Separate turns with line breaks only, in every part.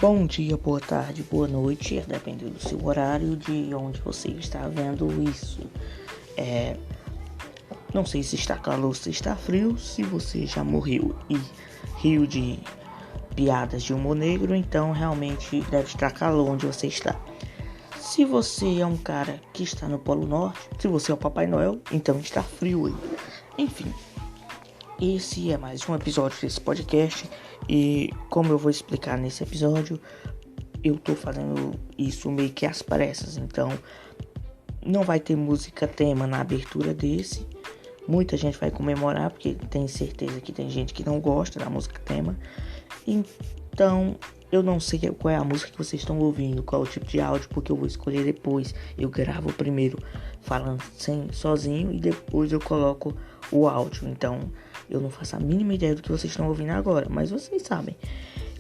Bom dia, boa tarde, boa noite, dependendo do seu horário, de onde você está vendo isso. Não sei se está calor, se está frio, se você já morreu e riu de piadas de humor negro, então realmente deve estar calor onde você está. Se você é um cara que está no Polo Norte, se você é o Papai Noel, então está frio aí. Enfim, esse é mais um episódio desse podcast e como eu vou explicar nesse episódio, eu tô fazendo isso meio que às pressas, então não vai ter música tema na abertura desse. Muita gente vai comemorar porque tem certeza que tem gente que não gosta da música tema. Então eu não sei qual é a música que vocês estão ouvindo, qual é o tipo de áudio, porque eu vou escolher depois. Eu gravo primeiro falando sozinho e depois eu coloco o áudio. Então eu não faço a mínima ideia do que vocês estão ouvindo agora, mas vocês sabem.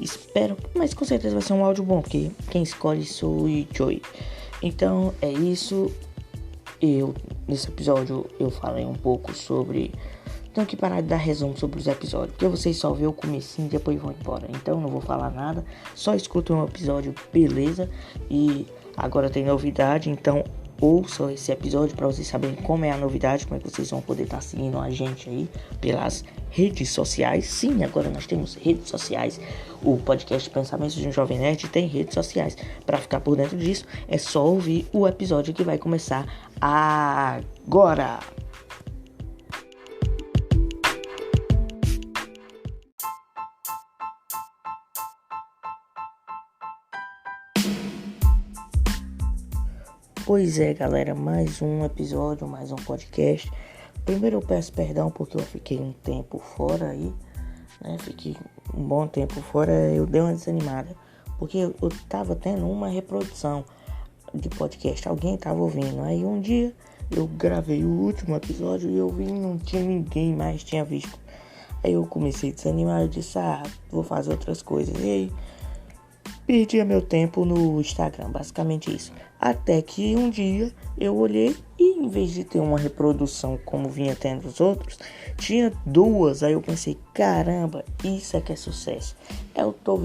Espero, mas com certeza vai ser um áudio bom, porque quem escolhe sou o Joey. Então é isso. Nesse episódio eu falei um pouco sobre... Tenho que parar de dar resumo sobre os episódios, porque vocês só vê o comecinho e depois vão embora. Então não vou falar nada, só escutem um episódio, beleza? E agora tem novidade, então ouçam esse episódio para vocês saberem como é a novidade, como é que vocês vão poder estar seguindo a gente aí pelas redes sociais. Sim, agora nós temos redes sociais. O podcast Pensamentos de um Jovem Nerd tem redes sociais. Para ficar por dentro disso, é só ouvir o episódio que vai começar agora. Pois é, galera, mais um episódio, mais um podcast. Primeiro eu peço perdão porque eu fiquei um tempo fora aí, né? Fiquei um bom tempo fora, eu dei uma desanimada, porque eu tava tendo uma reprodução de podcast, alguém tava ouvindo. Aí um dia eu gravei o último episódio e eu vi não tinha ninguém mais tinha visto. Aí eu comecei a desanimar, eu disse, vou fazer outras coisas. E aí perdia meu tempo no Instagram, basicamente isso. Até que um dia eu olhei e em vez de ter uma reprodução como vinha tendo os outros, tinha duas. Aí eu pensei, caramba, isso é que é sucesso. Eu tô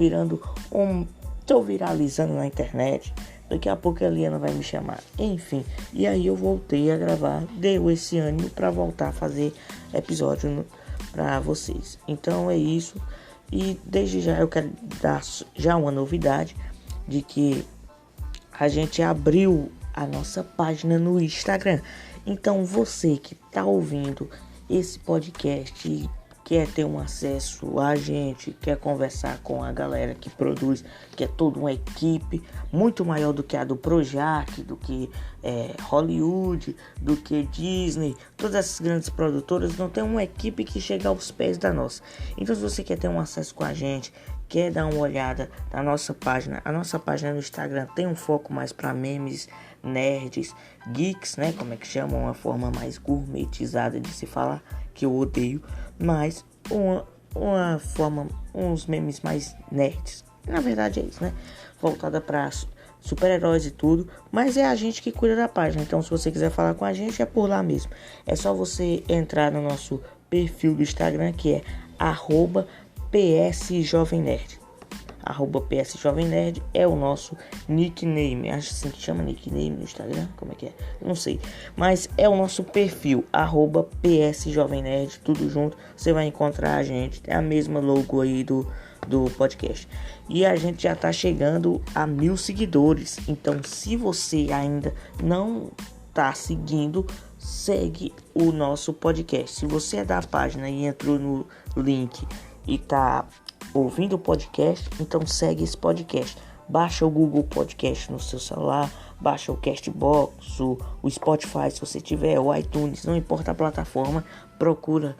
viralizando na internet. Daqui a pouco a Eliana vai me chamar. Enfim, e aí eu voltei a gravar, deu esse ânimo pra voltar a fazer episódio pra vocês. Então é isso. E desde já eu quero dar já uma novidade de que a gente abriu a nossa página no Instagram. Então você que está ouvindo esse podcast e quer ter um acesso a gente, quer conversar com a galera que produz, que é toda uma equipe muito maior do que a do Projac, do que Hollywood, do que Disney, todas essas grandes produtoras não tem uma equipe que chega aos pés da nossa. Então se você quer ter um acesso com a gente, quer dar uma olhada na nossa página, a nossa página no Instagram tem um foco mais para memes, nerds, geeks, né, como é que chamam, uma forma mais gourmetizada de se falar, que eu odeio, mas uma forma, uns memes mais nerds, na verdade é isso, né, voltada para super-heróis e tudo, mas é a gente que cuida da página. Então se você quiser falar com a gente é por lá mesmo, é só você entrar no nosso perfil do Instagram, que é @PSJovemNerd. @PSJovemNerd é o nosso nickname, acho assim que chama nickname no Instagram, como é que é? Eu não sei, mas é o nosso perfil, @PSJovemNerd, tudo junto, você vai encontrar a gente, é a mesma logo aí do podcast. E a gente já tá chegando a 1000 seguidores, então se você ainda não tá seguindo, segue o nosso podcast. Se você é da página e entrou no link e tá ouvindo o podcast, então segue esse podcast. Baixa o Google Podcast no seu celular, baixa o Castbox, o Spotify se você tiver, o iTunes, não importa a plataforma, procura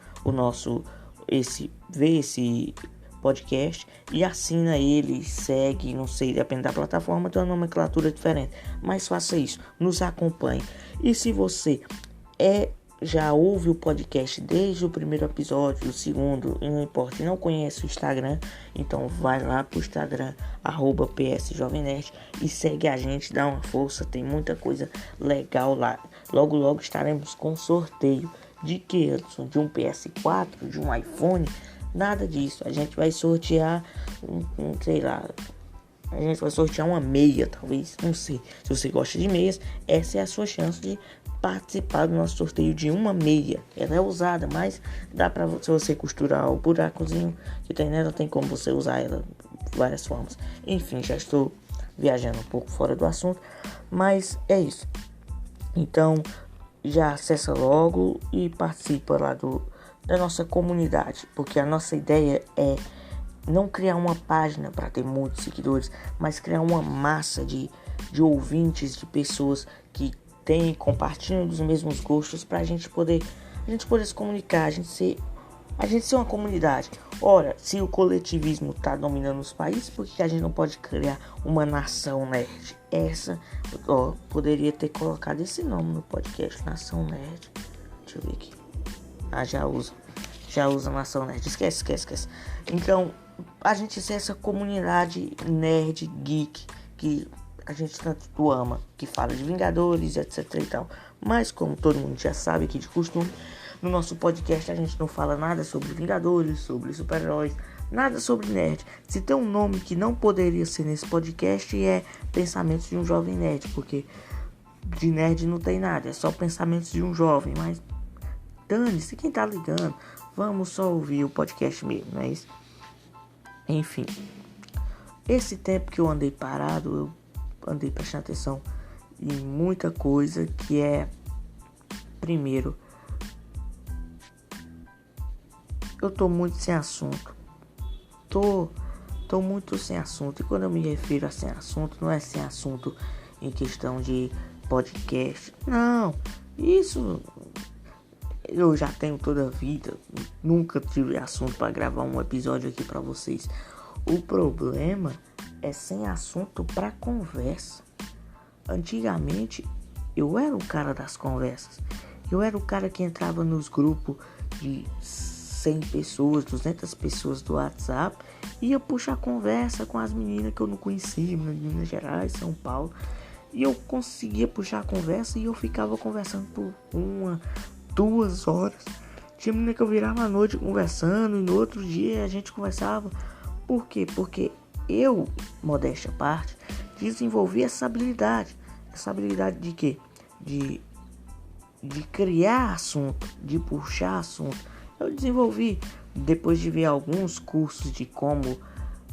vê esse podcast e assina ele, segue, não sei, depende da plataforma, tem uma nomenclatura diferente, mas faça isso, nos acompanhe. E se você já ouve o podcast desde o primeiro episódio, o segundo, não importa, e não conhece o Instagram, então vai lá pro Instagram, @PSJovemNerd, e segue a gente, dá uma força, tem muita coisa legal lá. Logo logo estaremos com sorteio de que, Edson? De um PS4, de um iPhone? Nada disso, a gente vai sortear sei lá, A gente vai sortear uma meia, talvez, não sei. Se você gosta de meias, essa é a sua chance de participar do nosso sorteio de uma meia. Ela é usada, mas dá pra, se você costurar o buracozinho que tem nela, tem como você usar ela de várias formas. Enfim, já estou viajando um pouco fora do assunto, mas é isso. Então, já acessa logo e participa lá da nossa comunidade, porque a nossa ideia é não criar uma página para ter muitos seguidores, mas criar uma massa de ouvintes, de pessoas que compartilham dos mesmos gostos, para a gente poder se comunicar, a gente ser uma comunidade. Ora, se o coletivismo está dominando os países, por que a gente não pode criar uma nação nerd? Poderia ter colocado esse nome no podcast, Nação Nerd. Deixa eu ver aqui. Já usa Nação Nerd. Esquece. Então, a gente ser essa comunidade nerd, geek, que a gente tanto ama, que fala de Vingadores, etc e tal. Mas, como todo mundo já sabe aqui de costume, no nosso podcast a gente não fala nada sobre Vingadores, sobre super-heróis, nada sobre nerd. Se tem um nome que não poderia ser nesse podcast, é Pensamentos de um Jovem Nerd, porque de nerd não tem nada, é só Pensamentos de um Jovem. Mas dane-se, quem tá ligando? Vamos só ouvir o podcast mesmo, não é isso? Enfim, esse tempo que eu andei parado, eu andei prestando atenção em muita coisa, que é, primeiro, eu tô muito sem assunto. Tô muito sem assunto. E quando eu me refiro a sem assunto, não é sem assunto em questão de podcast. Não, isso eu já tenho toda a vida. Nunca tive assunto para gravar um episódio aqui para vocês. O problema é sem assunto para conversa. Antigamente eu era o cara das conversas. Eu era o cara que entrava nos grupos de 100 pessoas, 200 pessoas do WhatsApp, e ia puxar conversa com as meninas que eu não conhecia, Minas Gerais, São Paulo, e eu conseguia puxar a conversa e eu ficava conversando por 1-2 horas. Tinha menina que eu virava a noite conversando e no outro dia a gente conversava. Por quê? Porque eu, modéstia à parte, desenvolvi essa habilidade. Essa habilidade de quê? De criar assunto, de puxar assunto. Eu desenvolvi depois de ver alguns cursos de como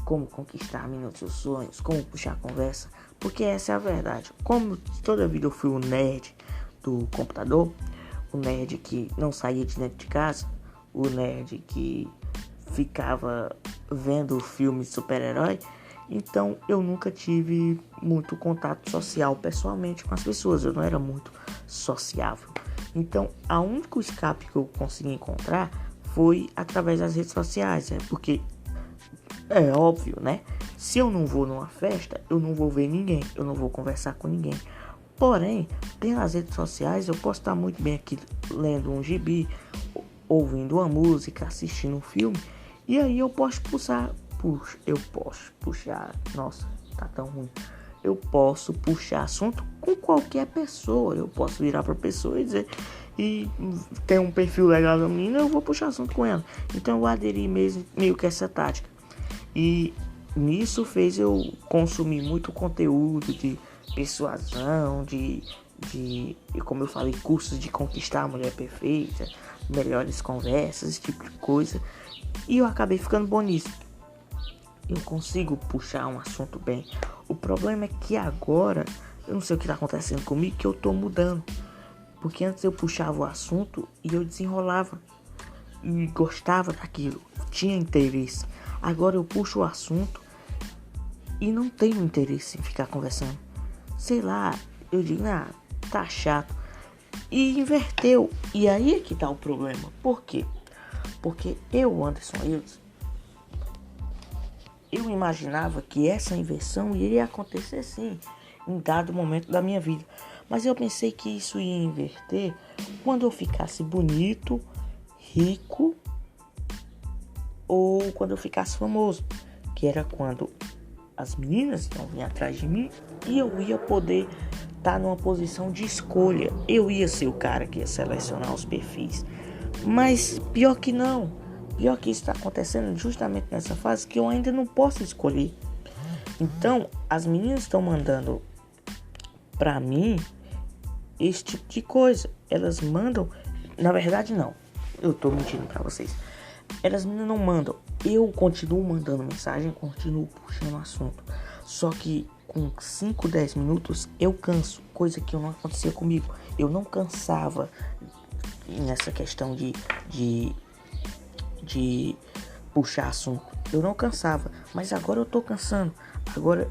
conquistar a mina dos seus sonhos, como puxar conversa, porque essa é a verdade. Como toda a vida eu fui o nerd do computador, o nerd que não saía de dentro de casa, o nerd que ficava vendo filmes de super-herói, então eu nunca tive muito contato social pessoalmente com as pessoas, eu não era muito sociável. Então, o único escape que eu consegui encontrar foi através das redes sociais, porque é óbvio, né? Se eu não vou numa festa, eu não vou ver ninguém, eu não vou conversar com ninguém. Porém, pelas redes sociais, eu posso estar muito bem aqui lendo um gibi, ouvindo uma música, assistindo um filme, e aí eu posso puxar, nossa, tá tão ruim. Eu posso puxar assunto com qualquer pessoa. Eu posso virar pra pessoa e dizer, e tem um perfil legal da menina, eu vou puxar assunto com ela. Então eu aderi meio que essa tática. E nisso fez eu consumir muito conteúdo de persuasão, de como eu falei, cursos de conquistar a mulher perfeita, melhores conversas, esse tipo de coisa. E eu acabei ficando bom nisso. Eu consigo puxar um assunto bem. O problema é que agora, eu não sei o que está acontecendo comigo, que eu tô mudando. Porque antes eu puxava o assunto e eu desenrolava. E gostava daquilo, tinha interesse. Agora eu puxo o assunto e não tenho interesse em ficar conversando. Sei lá, eu digo, tá chato. E inverteu. E aí é que tá o problema. Por quê? Porque eu, Anderson Hildes, eu imaginava que essa inversão iria acontecer sim, em dado momento da minha vida. Mas eu pensei que isso ia inverter quando eu ficasse bonito, rico, ou quando eu ficasse famoso. Que era quando as meninas iam vir atrás de mim e eu ia poder estar numa posição de escolha. Eu ia ser o cara que ia selecionar os perfis. Mas pior que não. Pior que isso está acontecendo justamente nessa fase que eu ainda não posso escolher. Então, as meninas estão mandando pra mim esse tipo de coisa. Elas mandam, na verdade não, eu tô mentindo pra vocês. Elas não mandam, eu continuo mandando mensagem, continuo puxando o assunto. Só que com 5, 10 minutos eu canso, coisa que não acontecia comigo. Eu não cansava nessa questão de puxar assunto. Eu não cansava, mas agora eu tô cansando. Agora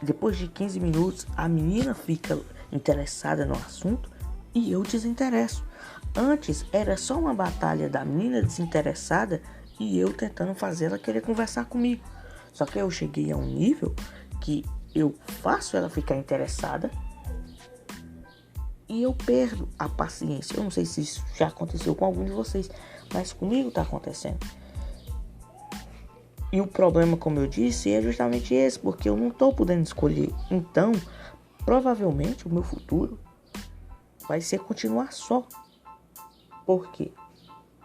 depois de 15 minutos, a menina fica interessada no assunto e eu desinteresso. Antes era só uma batalha da menina desinteressada e eu tentando fazer ela querer conversar comigo. Só que eu cheguei a um nível que eu faço ela ficar interessada e eu perdo a paciência. Eu não sei se isso já aconteceu com algum de vocês, mas comigo tá acontecendo. E o problema, como eu disse, é justamente esse, porque eu não tô podendo escolher. Então, provavelmente o meu futuro vai ser continuar só. Por quê?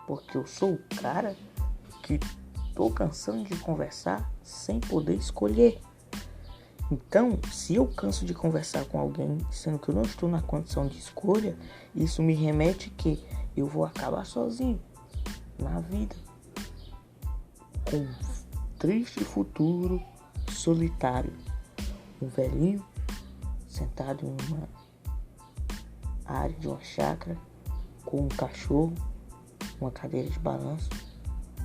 Porque eu sou o cara que tô cansando de conversar sem poder escolher. Então, se eu canso de conversar com alguém, sendo que eu não estou na condição de escolha, isso me remete que eu vou acabar sozinho na vida, com um triste futuro solitário. Um velhinho sentado em uma área de uma chácara, com um cachorro, uma cadeira de balanço,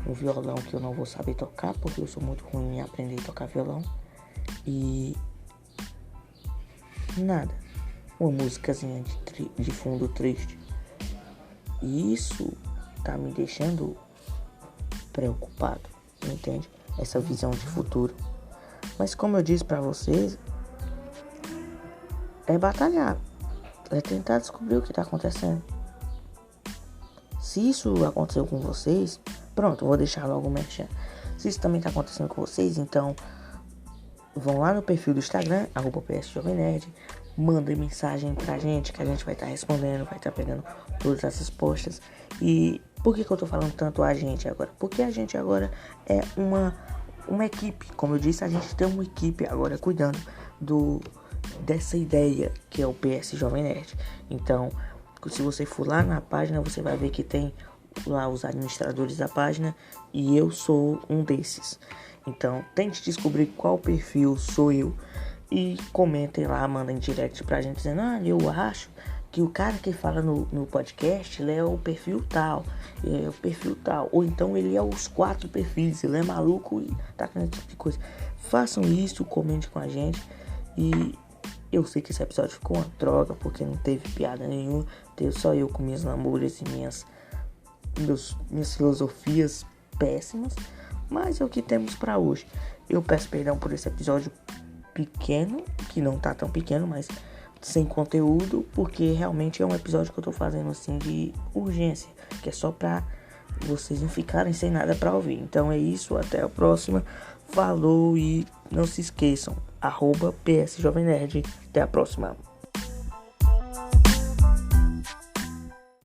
um violão que eu não vou saber tocar porque eu sou muito ruim em aprender a tocar violão, e nada, uma musicazinha de fundo triste. E isso tá me deixando preocupado, entende? Essa visão de futuro. Mas como eu disse pra vocês, é batalhar, é tentar descobrir o que tá acontecendo. Se isso aconteceu com vocês, pronto, eu vou deixar logo o merchan. Se isso também tá acontecendo com vocês, então vão lá no perfil do Instagram, @PSJovemNerd, mandem mensagem pra gente, que a gente vai estar respondendo, vai estar pegando todas as respostas. E por que eu tô falando tanto a gente agora? Porque a gente agora é uma equipe. Como eu disse, a gente tem uma equipe agora cuidando dessa ideia que é o PS Jovem Nerd. Então, se você for lá na página, você vai ver que tem lá os administradores da página e eu sou um desses. Então, tente descobrir qual perfil sou eu e comentem lá, mandem direct pra gente dizendo: eu acho que o cara que fala no podcast, ele é o perfil tal, é o perfil tal, ou então ele é os 4 perfis, ele é maluco e tá com esse tipo de coisa. Façam isso, comentem com a gente. E eu sei que esse episódio ficou uma droga, porque não teve piada nenhuma, teve só eu com minhas lamúrias e minhas filosofias péssimas, mas é o que temos pra hoje. Eu peço perdão por esse episódio pequeno, que não tá tão pequeno, mas sem conteúdo, porque realmente é um episódio que eu tô fazendo assim de urgência, que é só pra vocês não ficarem sem nada pra ouvir. Então é isso, até a próxima, falou e não se esqueçam, @PS Jovem Nerd, até a próxima.